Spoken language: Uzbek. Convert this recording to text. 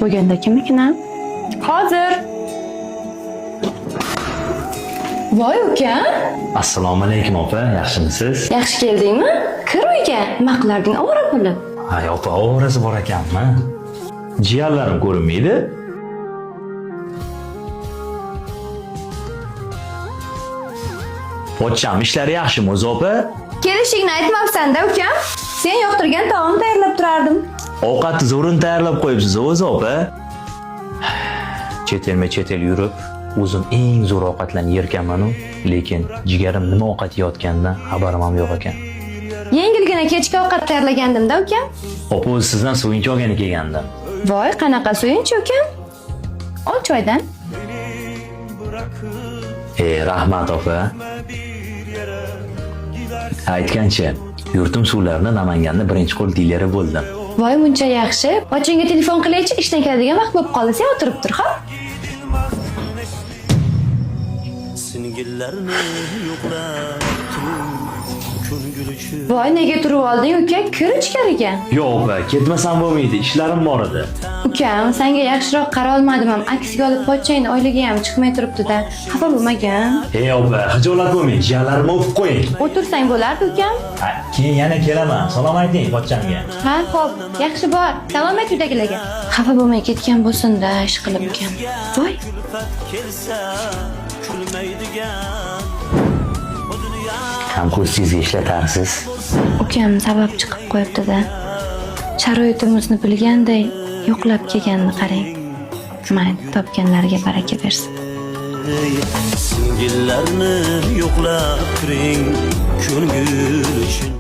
bo'lganda kimnikina? Hozir. Voy uka. Assalomu alaykum opa, yaxshimisiz? Yaxshi keldingmi? Kir uyga. Nima qilarding ovora bo'lib? Hay opa, ovorasi bor ekanmi? Jiyanlarim ko'rinmaydi? Pochcham ishlari yaxshimi o'zi opa? Kelishingni aytmabsan-da ukam. Sen yoqtirgan taom tayyorlab turardim. Ovqatni zo'rin tayyorlab qo'yibsiz o'zi opa. Chet el yurib, o'zim eng zo'r ovqatlarni yerkanman-u, lekin jigarim nima ovqat yeyotganidan xabarim ham yo'q ekan. Yengilgina kechki ovqat tayyorlagandim-da ukam. Opa o'zi sizdan suyunchi olgani kelgandim. Voy, qanaqa suyunchi ukam? Ol choydan. Rahmat opa. Aytgancha, yurtim suvlarini Namanganda birinchi qo'l dileri bo'ldim. Voy, buncha yaxshi. Ochingga telefon qilaychi, ishdan keladigan vaqt bo'lib qoldi. Sen o'tirib tur, ha? Voy, nega turib olding uka? Kir ichkariga. Yo'q opa, ketmasam bo'lmaydi, ishlarim bor edi. Ukam, senga yaxshiroq qara olmadim ham. Aksiga olib pochchangni oilaga ham chiqmay turibdi-da. Xafa bo'lmagan. Opa, xijolat bo'lmang, jiyanlarimni o'pib qo'ying. O'tirsang bo'lardi ukam. Keyin yana kelaman. Salom ayting pochchamga. Ha, xo'p. Yaxshi bor. Salom ayt uydagilarga. Xafa bo'lmay ketgan bo'lsin-da, ish qilib ukam. Voy. Hamkursizga ishlatarsiz. Ukam sabab chiqib qo'yibdi-da. Sharoitimizni bilganday yo'qlab kelganini qarang. Mayli, topganlariga baraka bersin. Singillarni yo'qlab turing, ko'ngil uchun.